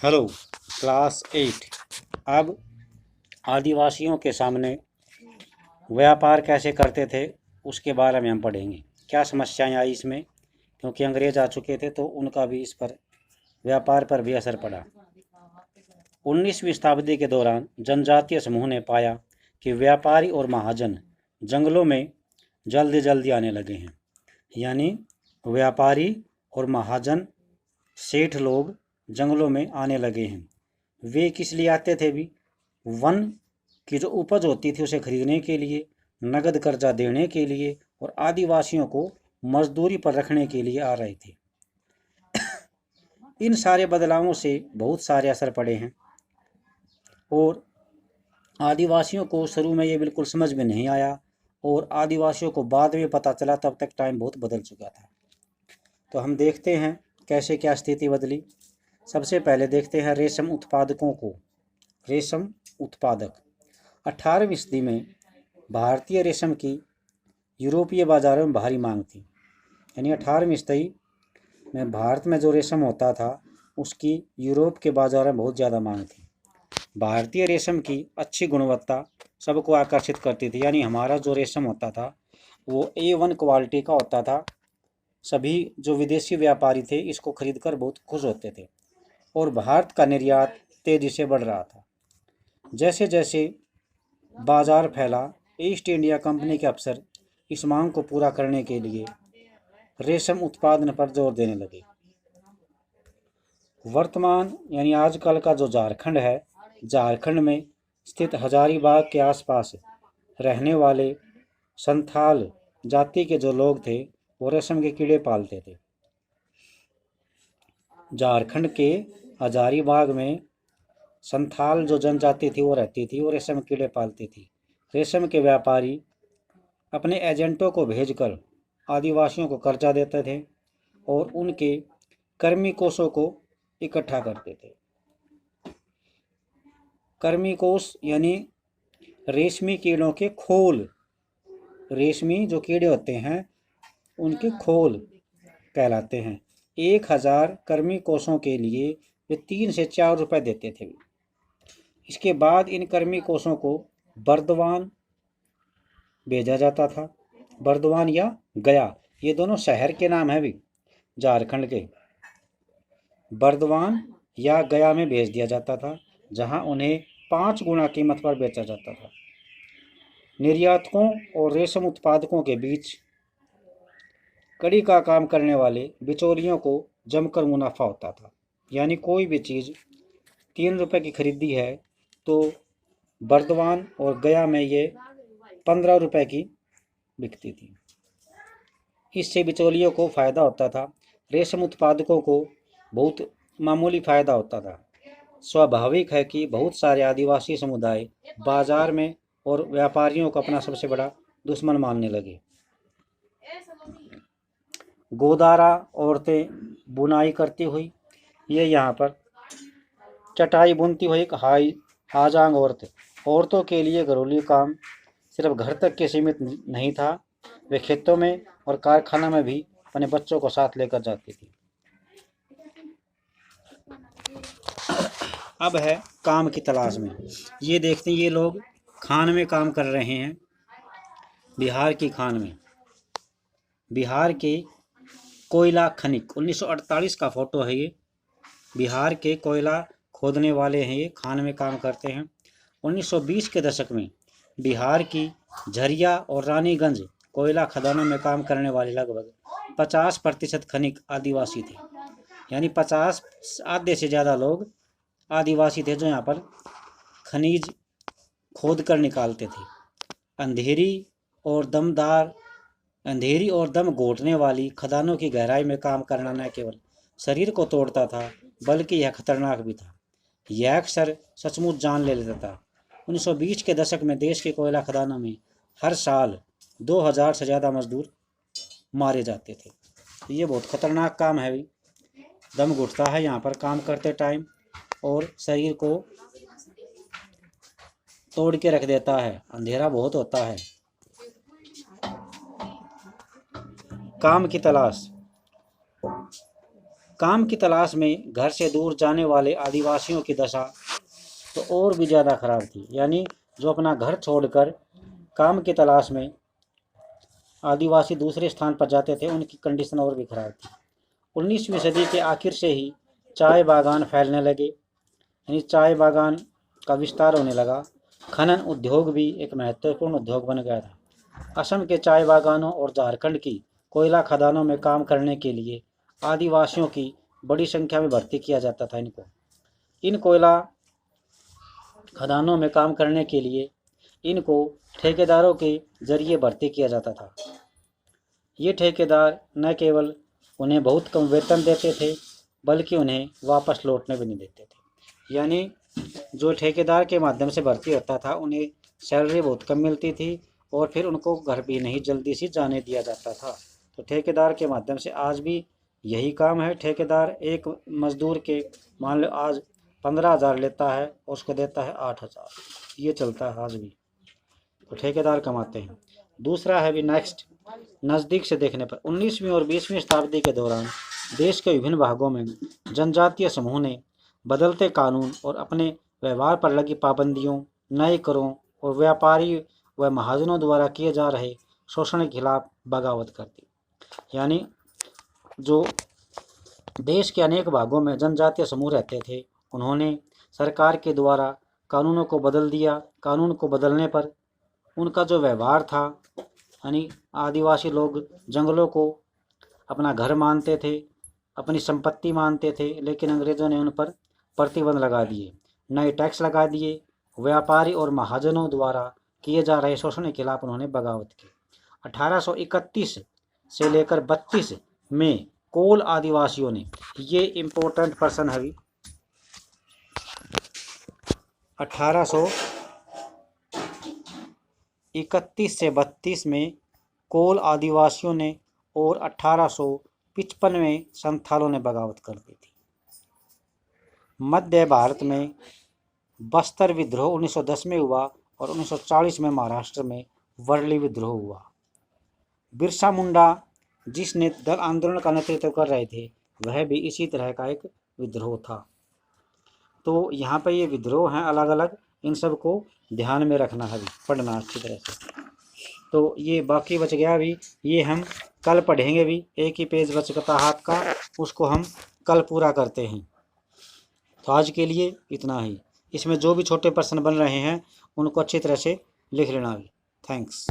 Hello class 8। अब आदिवासियों के सामने व्यापार कैसे करते थे उसके बारे में हम पढ़ेंगे। क्या समस्याएं आई इसमें, क्योंकि अंग्रेज आ चुके थे तो उनका भी इस पर व्यापार पर भी असर पड़ा। 19वीं शताब्दी के दौरान जनजातीय समूह ने पाया कि व्यापारी और महाजन जंगलों में जल्दी जल्दी आने लगे हैं। यानी व्यापारी और महाजन सेठ लोग जंगलों में आने लगे हैं। वे किस लिए आते थे भी? वन की जो उपज होती थी उसे खरीदने के लिए, नगद कर्जा देने के लिए और आदिवासियों को मजदूरी पर रखने के लिए आ रहे थे। इन सारे बदलावों से बहुत सारे असर पड़े हैं और आदिवासियों को शुरू में ये बिल्कुल समझ में नहीं आया और आदिवासियों को बाद में पता चला। तब तक टाइम बहुत बदल चुका था। तो हम देखते हैं कैसे क्या स्थिति बदली। सबसे पहले देखते हैं रेशम उत्पादकों को। रेशम उत्पादक 18वीं सदी में भारतीय रेशम की यूरोपीय बाजारों में भारी मांग थी। यानी 18वीं सदी में भारत में जो रेशम होता था उसकी यूरोप के बाजारों में बहुत ज़्यादा मांग थी। भारतीय रेशम की अच्छी गुणवत्ता सबको आकर्षित करती थी। यानी हमारा जो रेशम होता था वो A1 क्वालिटी का होता था। सभी जो विदेशी व्यापारी थे इसको खरीदकर बहुत खुश होते थे और भारत का निर्यात तेजी से बढ़ रहा था। जैसे जैसे बाजार फैला, ईस्ट इंडिया कंपनी के अफसर इस मांग को पूरा करने के लिए रेशम उत्पादन पर जोर देने लगे। वर्तमान यानी आजकल का जो झारखंड है, झारखंड में स्थित हजारीबाग के आसपास रहने वाले संथाल जाति के जो लोग थे वो रेशम के कीड़े पालते थे। झारखंड के हजारीबाग में संथाल जो जनजाति थी वो रहती थी और रेशम कीड़े पालती थी। रेशम के व्यापारी अपने एजेंटों को भेजकर आदिवासियों को कर्जा देते थे और उनके कर्मी कोषों को इकट्ठा करते थे। कर्मी कोष यानी रेशमी कीड़ों के खोल। रेशमी जो कीड़े होते हैं उनके खोल कहलाते हैं। 1000 कर्मी कोषों के लिए वे 3 से 4 रुपए देते थे। इसके बाद इन कर्मी कोषों को बर्दवान भेजा जाता था। बर्दवान या गया, ये दोनों शहर के नाम है भी झारखंड के। बर्दवान या गया में भेज दिया जाता था जहां उन्हें 5 गुना कीमत पर बेचा जाता था। निर्यातकों और रेशम उत्पादकों के बीच कड़ी का काम करने वाले बिचौलियों को जमकर मुनाफा होता था। यानी कोई भी चीज़ 3 रुपए की खरीदी है तो बर्दवान और गया में ये 15 रुपए की बिकती थी। इससे बिचौलियों को फ़ायदा होता था, रेशम उत्पादकों को बहुत मामूली फ़ायदा होता था। स्वाभाविक है कि बहुत सारे आदिवासी समुदाय बाजार में और व्यापारियों को अपना सबसे बड़ा दुश्मन मानने लगे। गोदारा औरतें बुनाई करती हुई, ये यहाँ पर चटाई बुनती हुई एक हाजांग औरतों के लिए घरेलू काम सिर्फ घर तक के सीमित नहीं था। वे खेतों में और कारखाना में भी अपने बच्चों को साथ लेकर जाती थी। अब है काम की तलाश में। ये देखते हैं ये लोग खान में काम कर रहे हैं। बिहार की खान में, बिहार के कोयला खनिक 1948 का फोटो है ये। बिहार के कोयला खोदने वाले हैं, ये खान में काम करते हैं। 1920 के दशक में बिहार की झरिया और रानीगंज कोयला खदानों में काम करने वाले लगभग 50% खनिक आदिवासी थे। यानी 50 आधे से ज़्यादा लोग आदिवासी थे जो यहाँ पर खनिज खोद कर निकालते थे। अंधेरी और दम घोटने वाली खदानों की गहराई में काम करना न केवल शरीर को तोड़ता था बल्कि यह खतरनाक भी था। यह अक्सर सचमुच जान ले लेता था। 1920 के दशक में देश के कोयला खदानों में हर साल 2000 से ज़्यादा मजदूर मारे जाते थे। ये बहुत खतरनाक काम है भी। दम घुटता है यहाँ पर काम करते टाइम और शरीर को तोड़ के रख देता है। अंधेरा बहुत होता है। काम की तलाश। काम की तलाश में घर से दूर जाने वाले आदिवासियों की दशा तो और भी ज़्यादा खराब थी। यानी जो अपना घर छोड़कर काम की तलाश में आदिवासी दूसरे स्थान पर जाते थे, उनकी कंडीशन और भी खराब थी। 19वीं सदी के आखिर से ही चाय बागान फैलने लगे, यानी चाय बागान का विस्तार होने लगा। खनन उद्योग भी एक महत्वपूर्ण उद्योग बन गया था। असम के चाय बागानों और झारखंड की कोयला खदानों में काम करने के लिए आदिवासियों की बड़ी संख्या में भर्ती किया जाता था। इन कोयला खदानों में काम करने के लिए इनको ठेकेदारों के जरिए भर्ती किया जाता था। ये ठेकेदार न केवल उन्हें बहुत कम वेतन देते थे, बल्कि उन्हें वापस लौटने भी नहीं देते थे। यानी जो ठेकेदार के माध्यम से भर्ती होता था, उन्हें सैलरी बहुत कम मिलती थी और फिर उनको घर भी नहीं जल्दी से जाने दिया जाता था। तो ठेकेदार के माध्यम से आज भी यही काम है। ठेकेदार एक मजदूर के मान लो आज 15,000 लेता है और उसको देता है 8,000, ये चलता है आज भी। तो ठेकेदार कमाते हैं। दूसरा है भी नेक्स्ट, नज़दीक से देखने पर 19वीं और 20वीं शताब्दी के दौरान देश के विभिन्न भागों में जनजातीय समूह ने बदलते कानून और अपने व्यवहार पर लगी पाबंदियों, नए करों और व्यापारी व महाजनों द्वारा किए जा रहे शोषण के खिलाफ बगावत कर दी। यानी जो देश के अनेक भागों में जनजातीय समूह रहते थे, उन्होंने सरकार के द्वारा कानूनों को बदल दिया। कानून को बदलने पर उनका जो व्यवहार था, यानी आदिवासी लोग जंगलों को अपना घर मानते थे, अपनी संपत्ति मानते थे, लेकिन अंग्रेज़ों ने उन पर प्रतिबंध लगा दिए, नए टैक्स लगा दिए। व्यापारी और महाजनों द्वारा किए जा रहे शोषण के खिलाफ उन्होंने बगावत की। 1831 से लेकर 32 में कोल आदिवासियों ने, ये इम्पोर्टेंट पर्सन है भी, 1831 से 32 में कोल आदिवासियों ने और 1855 में संथालों ने बगावत कर दी थी। मध्य भारत में बस्तर विद्रोह 1910 में हुआ और 1940 में महाराष्ट्र में वर्ली विद्रोह हुआ। बिरसा मुंडा जिसने दल आंदोलन का नेतृत्व कर रहे थे, वह भी इसी तरह का एक विद्रोह था। तो यहाँ पे ये विद्रोह हैं अलग अलग, इन सब को ध्यान में रखना है, पढ़ना अच्छी तरह से। तो ये बाकी बच गया भी, ये हम कल पढ़ेंगे भी। एक ही पेज बच गया हाथ का, उसको हम कल पूरा करते हैं। तो आज के लिए इतना ही। इसमें जो भी छोटे प्रश्न बन रहे हैं उनको अच्छी तरह से लिख लेना भी। थैंक्स।